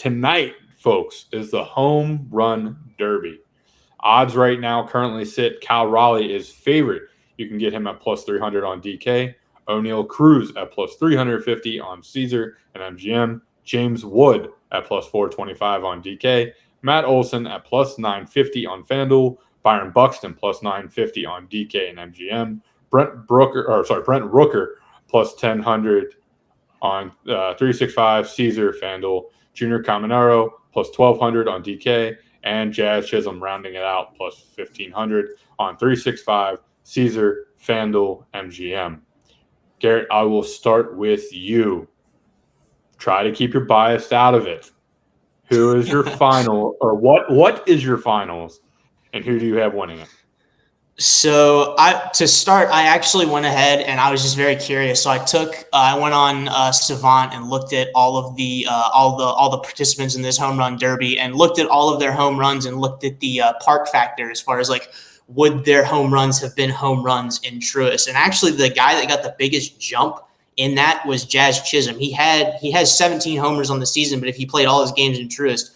tonight, folks, is the Home Run Derby. Odds right now currently sit Cal Raleigh is favorite. You can get him at plus 300 on DK. O'Neal Cruz at plus 350 on Caesar and MGM. James Wood at plus 425 on DK. Matt Olson at plus 950 on FanDuel. Byron Buxton plus 950 on DK and MGM. Brent Rooker plus 1000 on 365 Caesar FanDuel. Junior Caminero plus 1200 on DK. And Jazz Chisholm rounding it out plus 1500 on 365 Caesar FanDuel MGM. Garrett, I will start with you. Try to keep your bias out of it. Who is your final, or what is your finals, and who do you have winning it? So to start, I actually went ahead and I was just very curious. So I went on Savant and looked at all the participants in this home run derby and looked at all of their home runs and looked at the park factor as far as like would their home runs have been home runs in Truist. And actually, the guy that got the biggest jump in that was Jazz Chisholm. He has 17 homers on the season, but if he played all his games in Truist,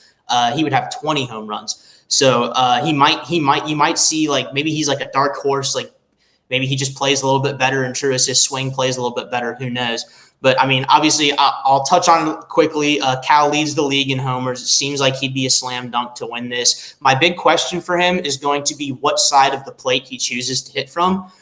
he would have 20 home runs. So you might see like maybe he's like a dark horse, like maybe he just plays a little bit better in Truist. His swing plays a little bit better. Who knows? But I mean, obviously, I'll touch on it quickly. Cal leads the league in homers. It seems like he'd be a slam dunk to win this. My big question for him is going to be what side of the plate he chooses to hit from,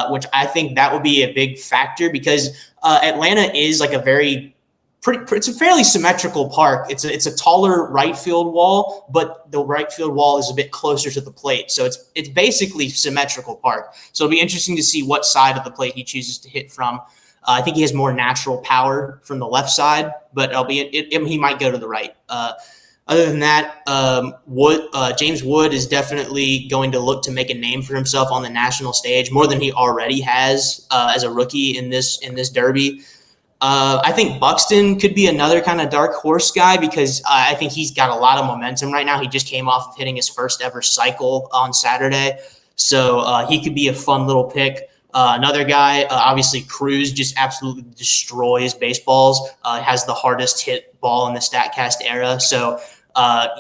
which I think that would be a big factor because Atlanta is like it's a fairly symmetrical park. It's a taller right field wall, but the right field wall is a bit closer to the plate. So it's basically symmetrical park. So it'll be interesting to see what side of the plate he chooses to hit from. I think he has more natural power from the left side, but he might go to the right. Other than that, James Wood is definitely going to look to make a name for himself on the national stage more than he already has as a rookie in this derby. I think Buxton could be another kind of dark horse guy because I think he's got a lot of momentum right now. He just came off of hitting his first ever cycle on Saturday. So he could be a fun little pick. Another guy, obviously Cruz just absolutely destroys baseballs, has the hardest hit ball in the StatCast era. So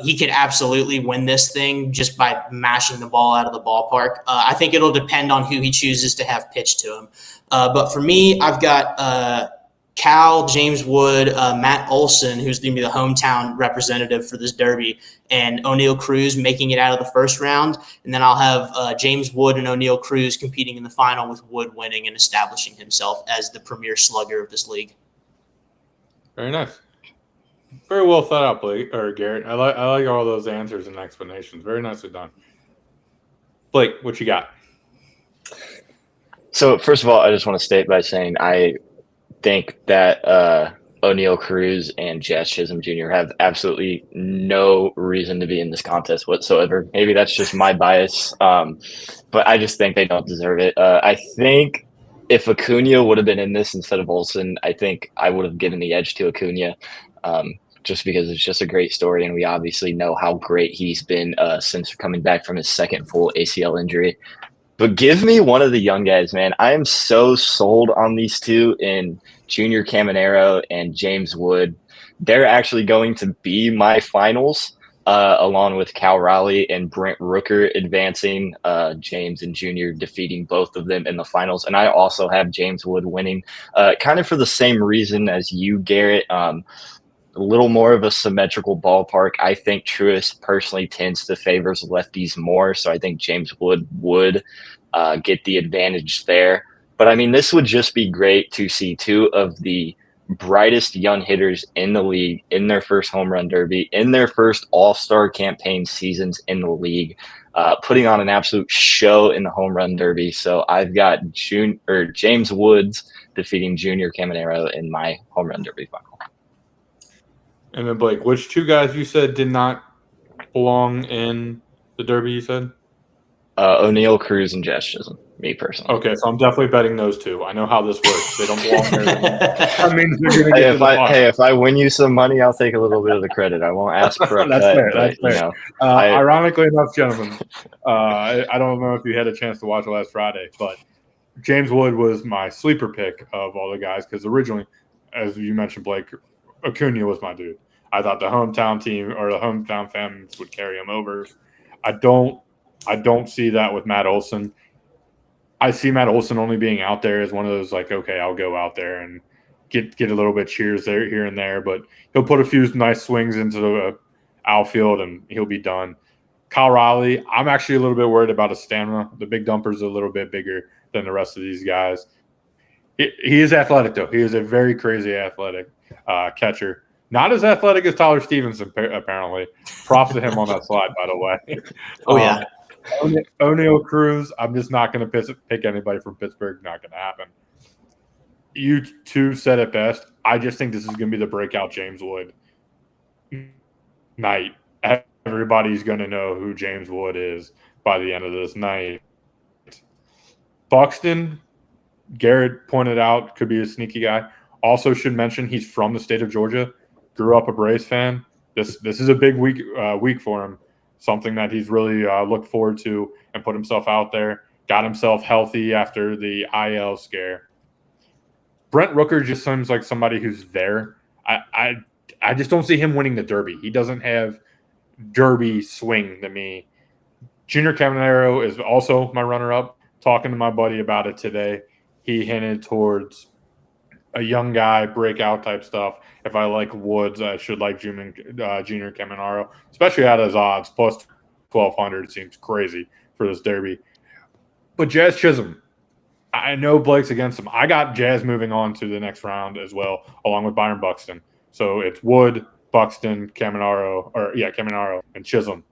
he could absolutely win this thing just by mashing the ball out of the ballpark. I think it'll depend on who he chooses to have pitched to him. But for me, I've got Cal, James Wood, Matt Olson, who's going to be the hometown representative for this derby, and O'Neal Cruz making it out of the first round. And then I'll have James Wood and O'Neal Cruz competing in the final with Wood winning and establishing himself as the premier slugger of this league. Very nice. Very well thought out, Blake or Garrett. I like all those answers and explanations. Very nicely done. Blake, what you got? So first of all, I just want to state by saying I think that O'Neal Cruz and Jazz Chisholm Jr. have absolutely no reason to be in this contest whatsoever. Maybe that's just my bias, but I just think they don't deserve it. I think if Acuna would have been in this instead of Olson, I think I would have given the edge to Acuna, just because it's just a great story, and we obviously know how great he's been since coming back from his second full ACL injury. But give me one of the young guys, man. I am so sold on these two in Junior Caminero and James Wood. They're actually going to be my finals, along with Cal Raleigh and Brent Rooker advancing, James and Junior defeating both of them in the finals. And I also have James Wood winning, kind of for the same reason as you, Garrett. A little more of a symmetrical ballpark. I think Truist personally tends to favors lefties more, so I think James Wood would get the advantage there. But I mean, this would just be great to see two of the brightest young hitters in the league in their first home run derby, in their first all-star campaign seasons in the league, putting on an absolute show in the home run derby. So I've got James Woods defeating Junior Caminero in my home run derby final. And then Blake, which two guys you said did not belong in the derby? You said O'Neal Cruz and Jazz Chisholm. Me personally. Okay, so I'm definitely betting those two. I know how this works. They don't belong there. That means they're going to get to the final. If I win you some money, I'll take a little bit of the credit. I won't ask for a That's cut. fair. But, That's fair. You know, ironically enough, gentlemen, I don't know if you had a chance to watch it last Friday, but James Wood was my sleeper pick of all the guys because originally, as you mentioned, Blake, Acuna was my dude. I thought the hometown team or the hometown fans would carry him over. I don't see that with Matt Olson. I see Matt Olson only being out there as one of those like, okay, I'll go out there and get a little bit cheers there here and there, but he'll put a few nice swings into the outfield and he'll be done. Kyle Raleigh, I'm actually a little bit worried about his stamina. The big dumper's a little bit bigger than the rest of these guys. He is athletic, though. He is a very crazy athletic catcher. Not as athletic as Tyler Stevenson, apparently. Props to him on that slide, by the way. Oh, yeah. O'Neill Cruz, I'm just not going to pick anybody from Pittsburgh. Not going to happen. You two said it best. I just think this is going to be the breakout James Wood night. Everybody's going to know who James Wood is by the end of this night. Buxton, Garrett pointed out, could be a sneaky guy. Also should mention he's from the state of Georgia. Grew up a Braves fan. This is a big week for him. Something that he's really looked forward to and put himself out there. Got himself healthy after the IL scare. Brent Rooker just seems like somebody who's there. I just don't see him winning the Derby. He doesn't have Derby swing to me. Junior Caminero is also my runner-up. Talking to my buddy about it today, he hinted towards a young guy, breakout type stuff. If I like Woods, I should like Junior Caminero, especially at his odds. Plus 1,200 seems crazy for this Derby. But Jazz Chisholm, I know Blake's against him. I got Jazz moving on to the next round as well, along with Byron Buxton. So it's Wood, Buxton, Caminero, and Chisholm.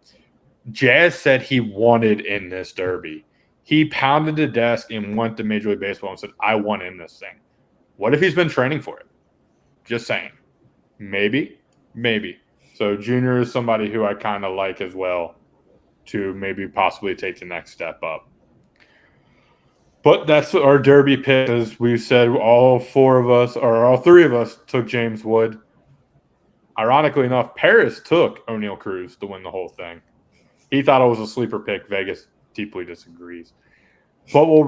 Jazz said he wanted in this Derby. He pounded the desk and went to Major League Baseball and said, I want in this thing. What if he's been training for it? Just saying. Maybe. So Junior is somebody who I kind of like as well to maybe possibly take the next step up. But that's our Derby pick. As we said, all three of us took James Wood. Ironically enough, Paris took O'Neill Cruz to win the whole thing. He thought it was a sleeper pick. Vegas deeply disagrees. But we'll